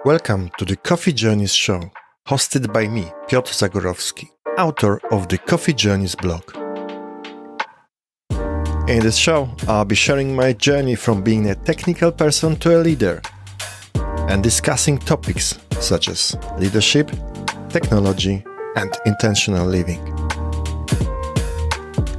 Welcome to the Coffee Journeys show, hosted by me, Piotr Zagorowski, author of the Coffee Journeys blog. In this show, I'll be sharing my journey from being a technical person to a leader and discussing topics such as leadership, technology, and intentional living.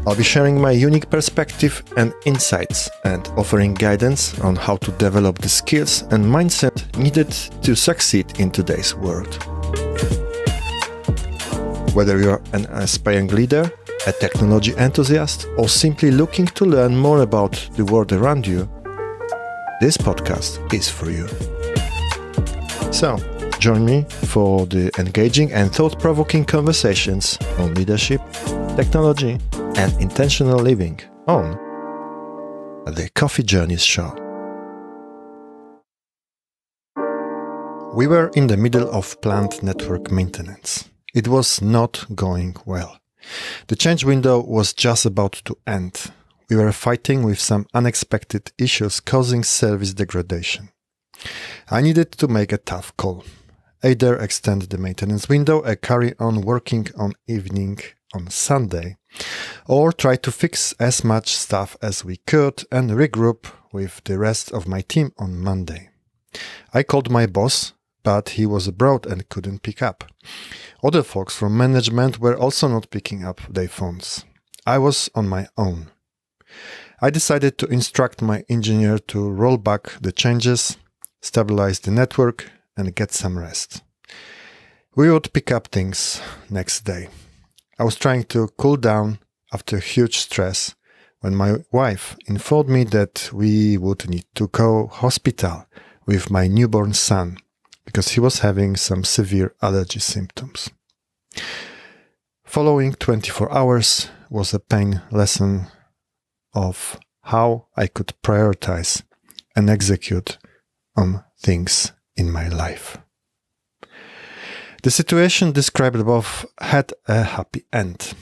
I'll be sharing my unique perspective and insights and offering guidance on how to develop the skills and mindset needed to succeed in today's world. Whether you're an aspiring leader, a technology enthusiast, or simply looking to learn more about the world around you, this podcast is for you. So, join me for the engaging and thought-provoking conversations on leadership, technology, and intentional living on the Coffee Journeys show. We were in the middle of plant network maintenance. It was not going well. The change window was just about to end. We were fighting with some unexpected issues causing service degradation. I needed to make a tough call. Either extend the maintenance window and carry on working on evening on Sunday, or try to fix as much stuff as we could and regroup with the rest of my team on Monday. I called my boss, but he was abroad and couldn't pick up. Other folks from management were also not picking up their phones. I was on my own. I decided to instruct my engineer to roll back the changes, stabilize the network, and get some rest. We would pick up things next day. I was trying to cool down after huge stress when my wife informed me that we would need to go hospital with my newborn son because he was having some severe allergy symptoms. Following 24 hours was a pain lesson of how I could prioritize and execute on things in my life. The situation described above had a happy end.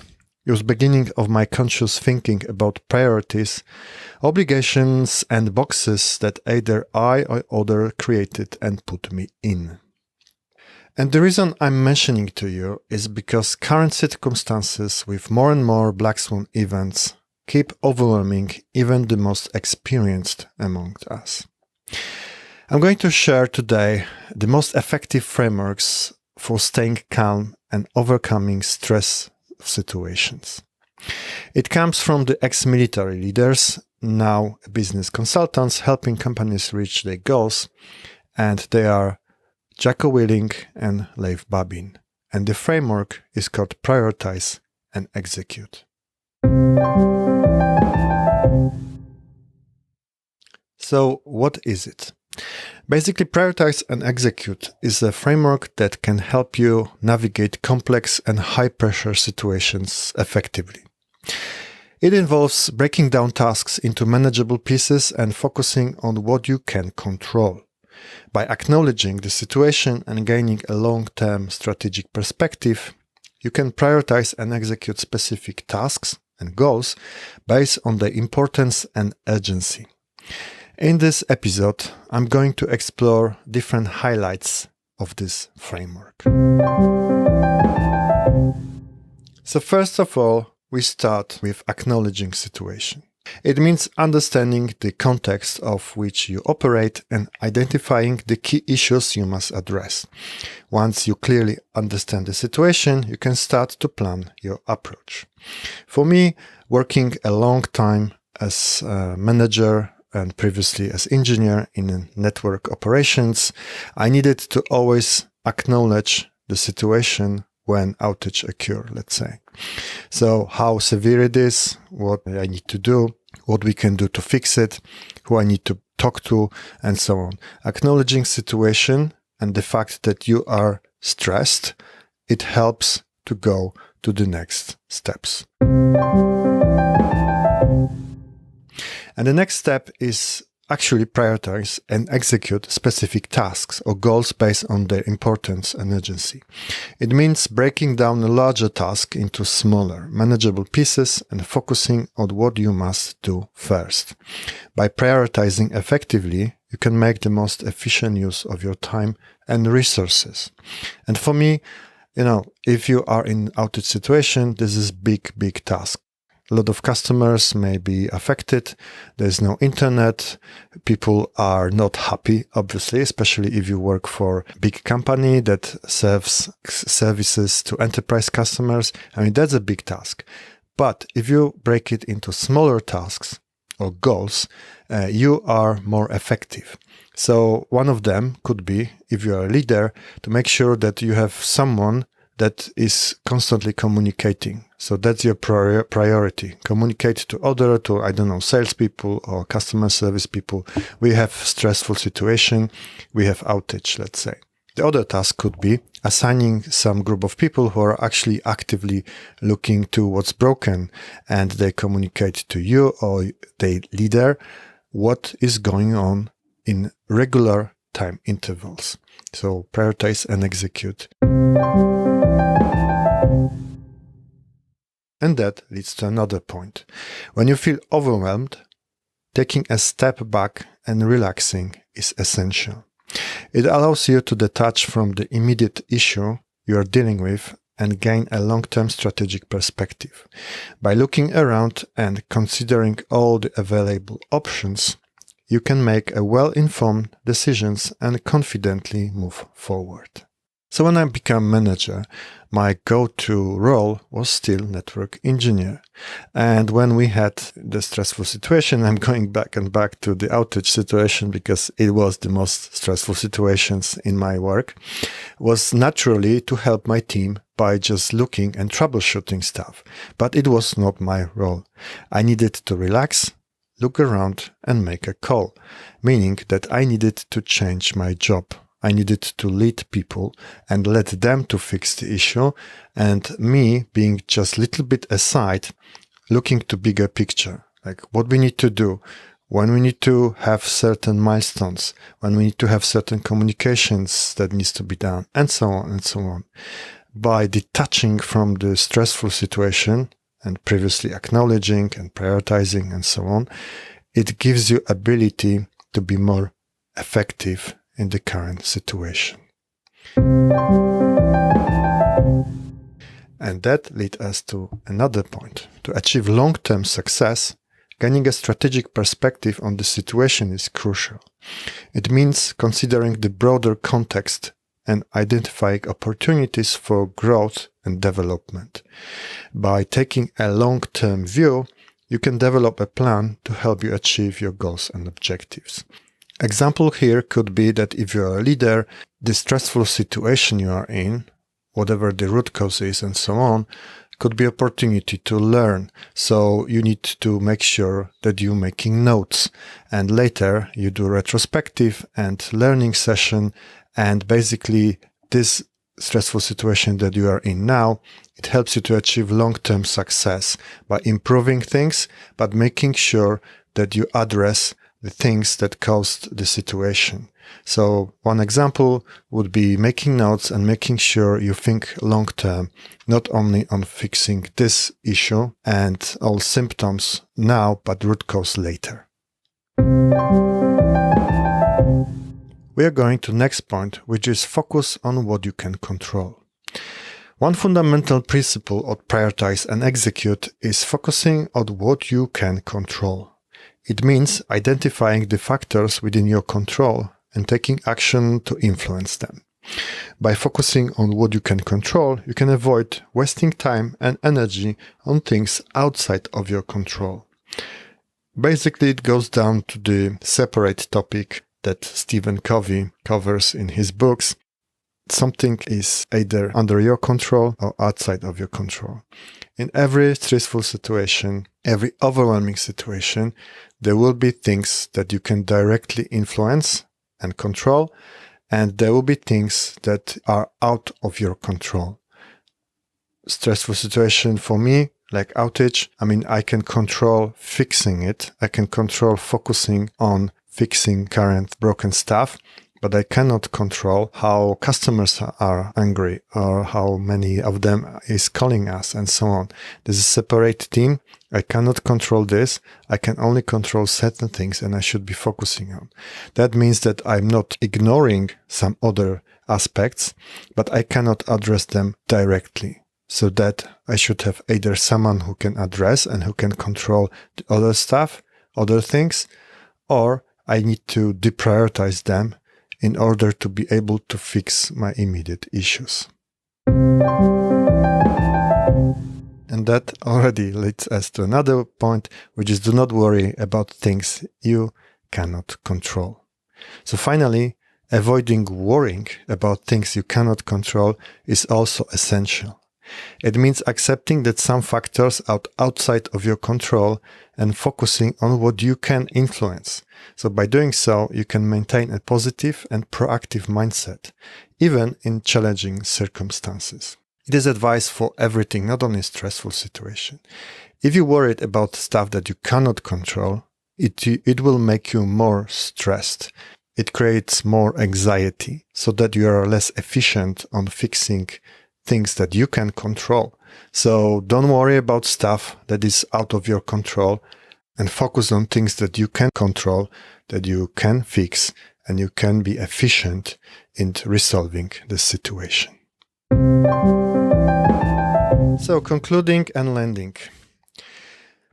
It was the beginning of my conscious thinking about priorities, obligations, and boxes that either I or other created and put me in. And the reason I'm mentioning to you is because current circumstances with more and more black swan events keep overwhelming even the most experienced among us. I'm going to share today the most effective frameworks for staying calm and overcoming stress situations. It comes from the ex-military leaders, now business consultants helping companies reach their goals, and they are Jocko, Willink and Laif Babin. And the framework is called Prioritise and Execute. So what is it? Basically, Prioritize and Execute is a framework that can help you navigate complex and high-pressure situations effectively. It involves breaking down tasks into manageable pieces and focusing on what you can control. By acknowledging the situation and gaining a long-term strategic perspective, you can prioritize and execute specific tasks and goals based on their importance and urgency. In this episode, I'm going to explore different highlights of this framework. So first of all, we start with acknowledging situation. It means understanding the context of which you operate and identifying the key issues you must address. Once you clearly understand the situation, you can start to plan your approach. For me, working a long time as a manager and previously as engineer in network operations, I needed to always acknowledge the situation when outage occur, let's say. So how severe it is, what I need to do, what we can do to fix it, who I need to talk to, and so on. Acknowledging situation and the fact that you are stressed, it helps to go to the next steps. And the next step is actually prioritize and execute specific tasks or goals based on their importance and urgency. It means breaking down a larger task into smaller, manageable pieces and focusing on what you must do first. By prioritizing effectively, you can make the most efficient use of your time and resources. And for me, if you are in outage situation, this is big task. A lot of customers may be affected. There's no internet. People are not happy, obviously, especially if you work for a big company that serves services to enterprise customers. I mean, that's a big task. But if you break it into smaller tasks or goals, you are more effective. So one of them could be, if you are a leader, to make sure that you have someone that is constantly communicating. So that's your priority. Communicate to salespeople or customer service people. We have stressful situation. We have outage, let's say. The other task could be assigning some group of people who are actually actively looking to what's broken, and they communicate to you or the leader what is going on in regular time intervals. So prioritize and execute. And that leads to another point. When you feel overwhelmed, taking a step back and relaxing is essential. It allows you to detach from the immediate issue you are dealing with and gain a long-term strategic perspective. By looking around and considering all the available options, you can make a well-informed decisions and confidently move forward. So when I became manager, my go-to role was still network engineer. And when we had the stressful situation, I'm going back to the outage situation because it was the most stressful situations in my work, was naturally to help my team by just looking and troubleshooting stuff. But it was not my role. I needed to relax, look around and make a call, meaning that I needed to change my job. I needed to lead people and let them to fix the issue, and me being just a little bit aside, looking to bigger picture, like what we need to do, when we need to have certain milestones, when we need to have certain communications that needs to be done, and so on and so on. By detaching from the stressful situation and previously acknowledging and prioritizing and so on, it gives you ability to be more effective in the current situation. And that leads us to another point. To achieve long-term success, gaining a strategic perspective on the situation is crucial. It means considering the broader context and identifying opportunities for growth and development. By taking a long-term view, you can develop a plan to help you achieve your goals and objectives. Example here could be that if you're a leader, the stressful situation you are in, whatever the root cause is and so on, could be opportunity to learn. So you need to make sure that you're making notes, and later you do retrospective and learning session, and basically this stressful situation that you are in now, it helps you to achieve long-term success by improving things, but making sure that you address the things that caused the situation. So one example would be making notes and making sure you think long term, not only on fixing this issue and all symptoms now, but root cause later. We are going to next point, which is focus on what you can control. One fundamental principle of prioritize and execute is focusing on what you can control. It means identifying the factors within your control and taking action to influence them. By focusing on what you can control, you can avoid wasting time and energy on things outside of your control. Basically, it goes down to the separate topic that Stephen Covey covers in his books. Something is either under your control or outside of your control. In every stressful situation, every overwhelming situation, there will be things that you can directly influence and control, and there will be things that are out of your control. Stressful situation for me, like outage, I can control fixing it. I can control focusing on fixing current broken stuff. but I cannot control how customers are angry or how many of them is calling us and so on. This is a separate team. I cannot control this. I can only control certain things and I should be focusing on. That means that I'm not ignoring some other aspects, but I cannot address them directly. So that I should have either someone who can address and who can control the other stuff, other things, or I need to deprioritize them in order to be able to fix my immediate issues. And that already leads us to another point, which is do not worry about things you cannot control. So finally, avoiding worrying about things you cannot control is also essential. It means accepting that some factors are outside of your control and focusing on what you can influence. So by doing so, you can maintain a positive and proactive mindset, even in challenging circumstances. It is advice for everything, not only stressful situation. If you're worried about stuff that you cannot control, it will make you more stressed. It creates more anxiety so that you are less efficient on fixing things that you can control. So don't worry about stuff that is out of your control and focus on things that you can control, that you can fix, and you can be efficient in resolving the situation. So concluding and landing.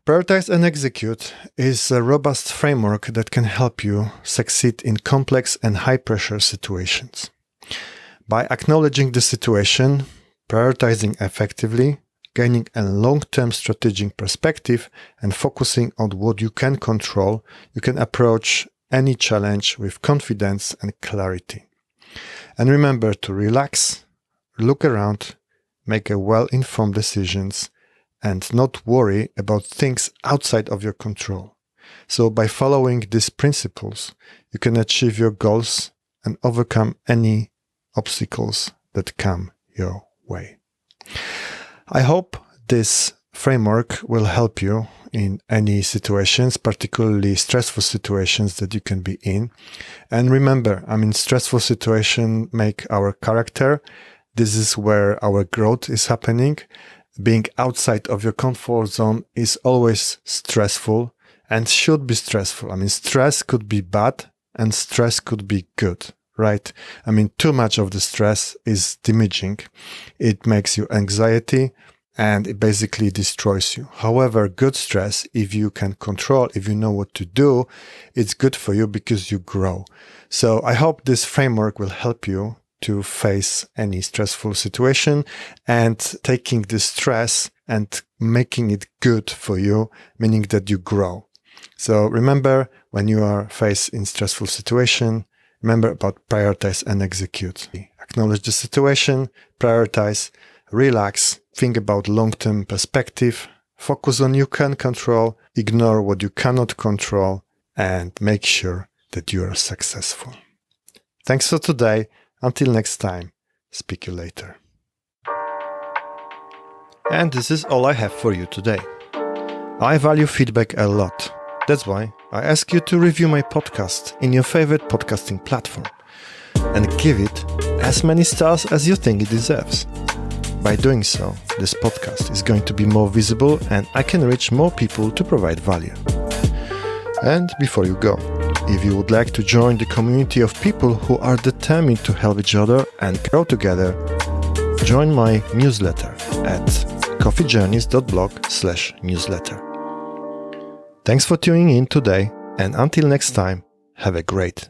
Prioritize and execute is a robust framework that can help you succeed in complex and high-pressure situations. By acknowledging the situation, prioritizing effectively, gaining a long-term strategic perspective, and focusing on what you can control, you can approach any challenge with confidence and clarity. And remember to relax, look around, make a well-informed decisions, and not worry about things outside of your control. So by following these principles, you can achieve your goals and overcome any obstacles that come your way. I hope this framework will help you in any situations, particularly stressful situations that you can be in. And remember, stressful situations make our character. This is where our growth is happening. Being outside of your comfort zone is always stressful and should be stressful. Stress could be bad and stress could be good. Right? Too much of the stress is damaging. It makes you anxiety and it basically destroys you. However, good stress, if you can control, if you know what to do, it's good for you because you grow. So I hope this framework will help you to face any stressful situation and taking the stress and making it good for you, meaning that you grow. So remember, when you are faced in stressful situation, remember about prioritize and execute. Acknowledge the situation, prioritize, relax, think about long-term perspective, focus on you can control, ignore what you cannot control, and make sure that you are successful. Thanks for today. Until next time, speak you later. And this is all I have for you today. I value feedback a lot. That's why I ask you to review my podcast in your favorite podcasting platform and give it as many stars as you think it deserves. By doing so, this podcast is going to be more visible and I can reach more people to provide value. And before you go, if you would like to join the community of people who are determined to help each other and grow together, join my newsletter at coffeejourneys.blog/newsletter. Thanks for tuning in today, and until next time, have a great